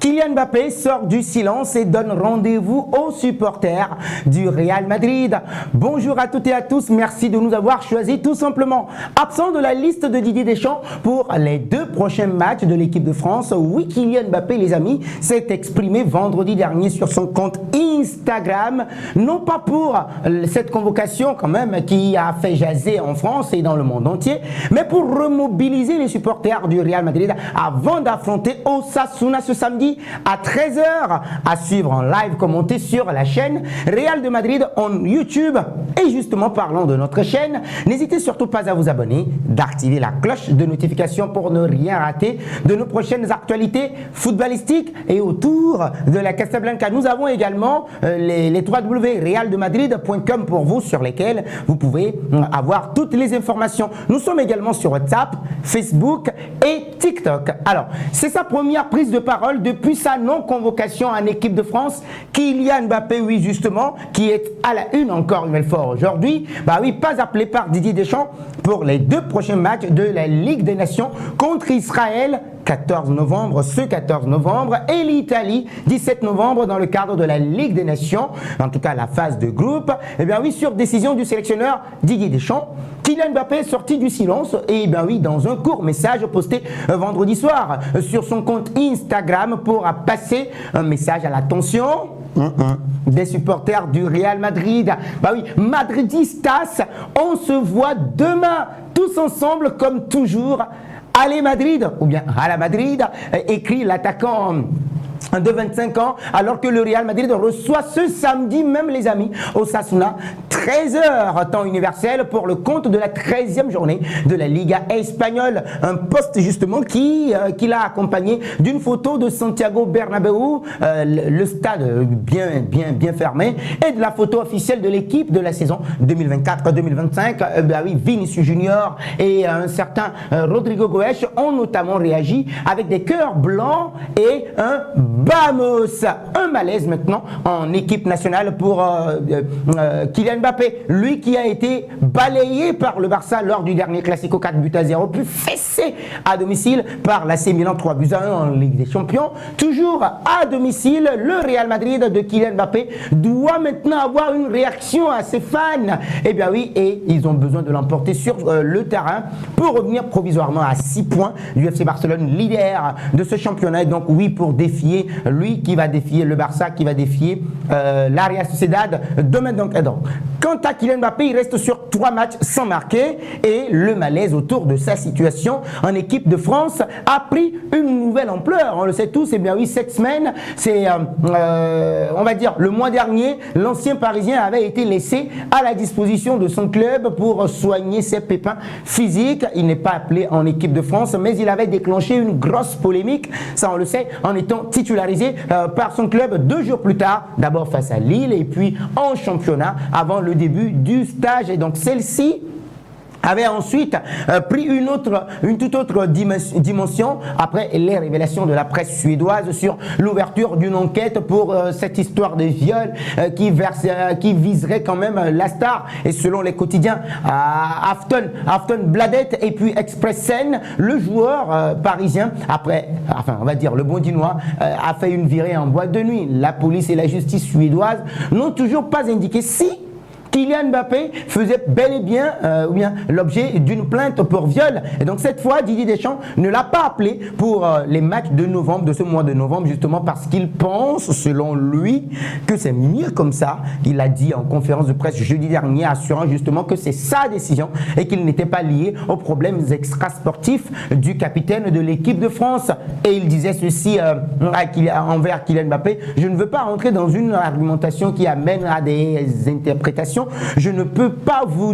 Kylian Mbappé sort du silence et donne rendez-vous aux supporters du Real Madrid. Bonjour à toutes et à tous, merci de nous avoir choisis tout simplement. Absent de la liste de Didier Deschamps pour les 2 prochains matchs de l'équipe de France, oui, Kylian Mbappé, les amis, s'est exprimé vendredi dernier sur son compte Instagram, non pas pour cette convocation quand même qui a fait jaser en France et dans le monde entier, mais pour remobiliser les supporters du Real Madrid avant d'affronter Osasuna ce samedi à 13 h, à suivre en live commenté sur la chaîne Real de Madrid en YouTube. Et justement, parlant de notre chaîne, n'hésitez surtout pas à vous abonner, d'activer la cloche de notification pour ne rien rater de nos prochaines actualités footballistiques. Et autour de la Casablanca, nous avons également les www.realdemadrid.com pour vous, sur lesquels vous pouvez avoir toutes les informations. Nous sommes également sur WhatsApp, Facebook et TikTok. Alors, c'est sa première prise de parole depuis sa non-convocation en équipe de France. Kylian Mbappé, oui, justement, qui est à la une encore une fois aujourd'hui. Bah oui, pas appelé par Didier Deschamps pour les 2 prochains matchs de la Ligue des Nations contre Israël, 14 novembre, ce 14 novembre, et l'Italie, 17 novembre, dans le cadre de la Ligue des Nations, en tout cas la phase de groupe. Eh bien oui, sur décision du sélectionneur Didier Deschamps, Kylian Mbappé est sorti du silence, et bien oui, dans un court message posté vendredi soir sur son compte Instagram pour passer un message à l'attention des supporters du Real Madrid. Bah oui, madridistas, on se voit demain tous ensemble comme toujours. Allez Madrid, ou bien à la Madrid, écrit l'attaquant de 25 ans, alors que le Real Madrid reçoit ce samedi même, les amis, Osasuna, 13 h, temps universel, pour le compte de la 13e journée de la Liga espagnole. Un post justement qui l'a accompagné d'une photo de Santiago Bernabéu, le stade bien fermé, et de la photo officielle de l'équipe de la saison 2024-2025. Bah oui, Vinicius Junior et un certain Rodrigo Goes ont notamment réagi avec des cœurs blancs et un Vamos! Un malaise maintenant en équipe nationale pour Kylian Mbappé, lui qui a été balayé par le Barça lors du dernier Classico 4-0, puis fessé à domicile par l'AC Milan 3-1 en Ligue des Champions. Toujours à domicile, le Real Madrid de Kylian Mbappé doit maintenant avoir une réaction à ses fans. Eh bien oui, et ils ont besoin de l'emporter sur le terrain pour revenir provisoirement à 6 points du FC Barcelone, leader de ce championnat. Et donc oui, pour défier lui qui va défier le Barça, qui va défier la Real Sociedad demain. Donc, quant à Kylian Mbappé, il reste sur 3 matchs sans marquer, et le malaise autour de sa situation en équipe de France a pris une nouvelle ampleur. On le sait tous, et bien oui, cette semaine, c'est on va dire le mois dernier, l'ancien Parisien avait été laissé à la disposition de son club pour soigner ses pépins physiques. Il n'est pas appelé en équipe de France, mais il avait déclenché une grosse polémique, ça on le sait, en étant titularisé par son club 2 jours plus tard, d'abord face à Lille et puis en championnat avant le début du stage. Et donc celle-ci avait ensuite pris une toute autre dimension après les révélations de la presse suédoise sur l'ouverture d'une enquête pour cette histoire de viol qui viserait quand même la star. Et selon les quotidiens Afton Bladet et puis Expressen, le joueur parisien, on va dire le Bondinois, a fait une virée en boîte de nuit. La police et la justice suédoise n'ont toujours pas indiqué si Kylian Mbappé faisait bel et bien, l'objet d'une plainte pour viol. Et donc cette fois, Didier Deschamps ne l'a pas appelé pour les matchs de novembre, de ce mois de novembre, justement parce qu'il pense, selon lui, que c'est mieux comme ça. Il l'a dit en conférence de presse jeudi dernier, assurant justement que c'est sa décision et qu'il n'était pas lié aux problèmes extrasportifs du capitaine de l'équipe de France. Et il disait ceci envers Kylian Mbappé: je ne veux pas rentrer dans une argumentation qui amène à des interprétations. Je ne peux pas vous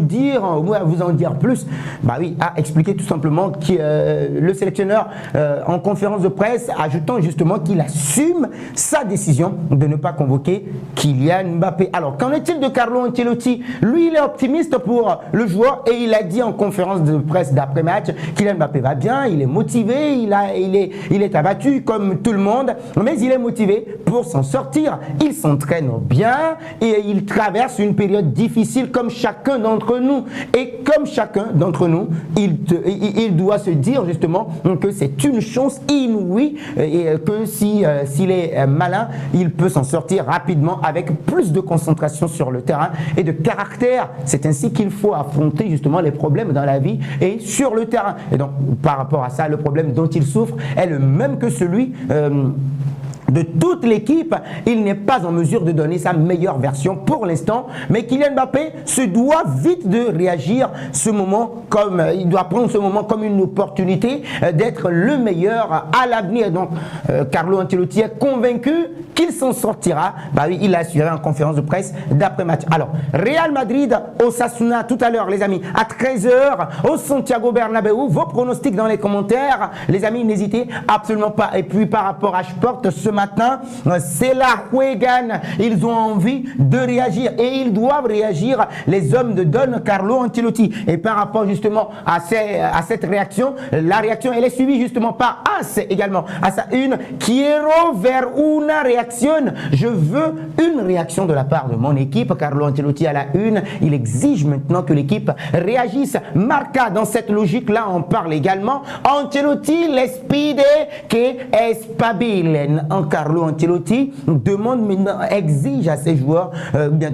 en dire plus. Bah oui, a expliqué tout simplement que le sélectionneur en conférence de presse, ajoutant justement qu'il assume sa décision de ne pas convoquer Kylian Mbappé. Alors, qu'en est-il de Carlo Ancelotti? Lui, il est optimiste pour le joueur et il a dit en conférence de presse d'après-match: Kylian Mbappé va bien, il est motivé, il est abattu comme tout le monde, mais il est motivé pour s'en sortir. Il s'entraîne bien et il traverse une période difficile difficile comme chacun d'entre nous. Et comme chacun d'entre nous, il doit se dire justement que c'est une chance inouïe et que s'il est malin, il peut s'en sortir rapidement avec plus de concentration sur le terrain et de caractère. C'est ainsi qu'il faut affronter justement les problèmes dans la vie et sur le terrain. Et donc, par rapport à ça, le problème dont il souffre est le même que celui de toute l'équipe. Il n'est pas en mesure de donner sa meilleure version pour l'instant, mais Kylian Mbappé se doit vite de réagir il doit prendre ce moment comme une opportunité d'être le meilleur à l'avenir. Donc Carlo Ancelotti est convaincu qu'il s'en sortira. Oui, il l'a assuré en conférence de presse d'après-match. Alors, Real Madrid, Osasuna tout à l'heure les amis, à 13h au Santiago Bernabéu. Vos pronostics dans les commentaires. Les amis, n'hésitez absolument pas. Et puis par rapport à Sport, ce matin, c'est la Juegan. Ils ont envie de réagir et ils doivent réagir, les hommes de Don Carlo Ancelotti. Et par rapport justement à cette réaction, la réaction elle est suivie justement par AS également, à sa une, Quiero ver una réaction. Je veux une réaction de la part de mon équipe. Carlo Ancelotti à la une, il exige maintenant que l'équipe réagisse. Marca, dans cette logique-là, on parle également. Ancelotti, l'espide que espabilen. Carlo Ancelotti exige à ses joueurs,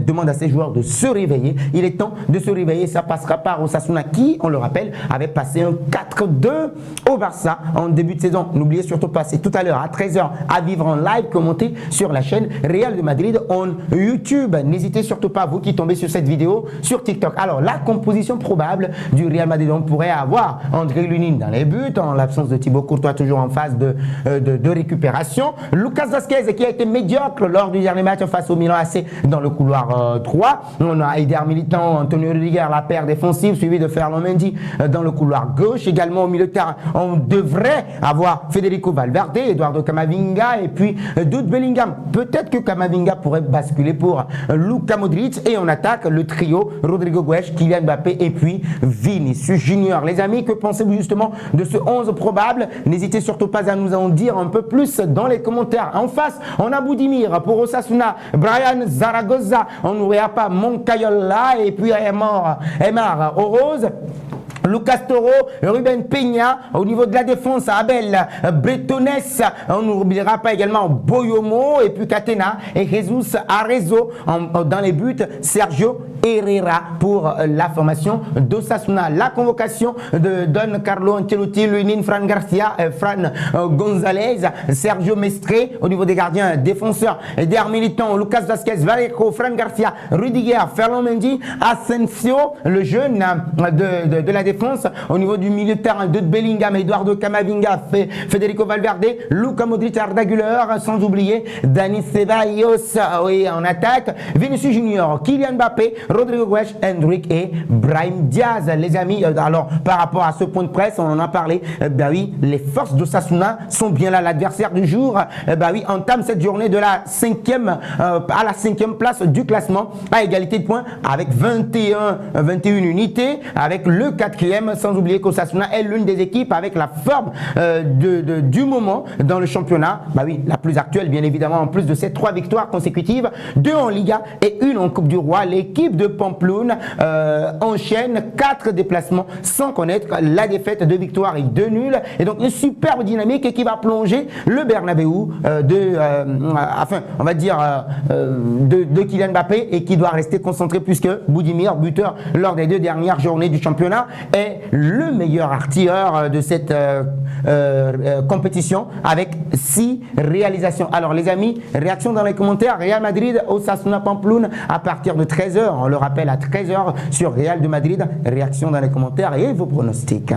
demande à ses joueurs de se réveiller. Il est temps de se réveiller. Ça passera par Osasuna qui, on le rappelle, avait passé un 4-2 au Barça en début de saison. N'oubliez surtout pas, c'est tout à l'heure à 13h à vivre en live, commenté sur la chaîne Real de Madrid on YouTube. N'hésitez surtout pas, vous qui tombez sur cette vidéo, sur TikTok. Alors, la composition probable du Real Madrid, on pourrait avoir André Lunin dans les buts, en l'absence de Thibaut Courtois, toujours en phase de récupération. Lucas Vazquez qui a été médiocre lors du dernier match face au Milan AC dans le couloir droit. On a Eder Militão, Antonio Rudiger, la paire défensive, suivi de Ferland Mendy dans le couloir gauche. Également au milieu de terrain, on devrait avoir Federico Valverde, Eduardo Camavinga et puis Jude Bellingham. Peut-être que Camavinga pourrait basculer pour Luka Modric et on attaque le trio Rodrigo Goes, Kylian Mbappé et puis Vinicius Junior. Les amis, que pensez-vous justement de ce 11 probable? N'hésitez surtout pas à nous en dire un peu plus dans les commentaires. En face, on a Budimir pour Osasuna, Brian Zaragoza, on n'oubliera pas Moncayola et puis Aymar Oroz. Lucas Toro, Ruben Peña, au niveau de la défense, Abel Bretones, on n'oubliera pas également Boyomo et puis Catena et Jesus Arezzo dans les buts, Sergio Herrera pour la formation d'Osasuna. La convocation de Don Carlo Ancelotti, Lunin, Fran Garcia, Fran González, Sergio Mestre au niveau des gardiens défenseurs, Eder Militão, Lucas Vazquez, Vallejo, Fran Garcia, Rudiger, Ferland Mendy, Asensio, le jeune de la défense, au niveau du milieu de terrain, de Bellingham, Eduardo Camavinga, Federico Valverde, Luka Modric, Arda Güler, sans oublier Dani Ceballos en attaque, Vinicius Junior, Kylian Mbappé, Rodrigo Goes, Hendrick et Brahim Diaz. Les amis, alors par rapport à ce point de presse, on en a parlé, oui, les forces d'Osasuna sont bien là. L'adversaire du jour, oui, entame cette journée de la à la 5e place du classement, à égalité de points avec 21 unités, avec le 4e, sans oublier qu'Osasuna est l'une des équipes avec la forme du moment dans le championnat, oui, la plus actuelle bien évidemment, en plus de ces 3 victoires consécutives, 2 en Liga et 1 en Coupe du Roi. L'équipe de Pamplona enchaîne 4 déplacements sans connaître la défaite, 2 victoires et 2 nuls, et donc une superbe dynamique qui va plonger le Bernabéu on va dire de Kylian Mbappé, et qui doit rester concentré puisque Budimir, buteur lors des 2 dernières journées du championnat, est le meilleur artilleur de cette compétition avec 6 réalisations. Alors les amis, réaction dans les commentaires. Real Madrid, Osasuna Pamplona à partir de 13h, on le rappelle à 13h sur Real de Madrid. Réaction dans les commentaires et vos pronostics.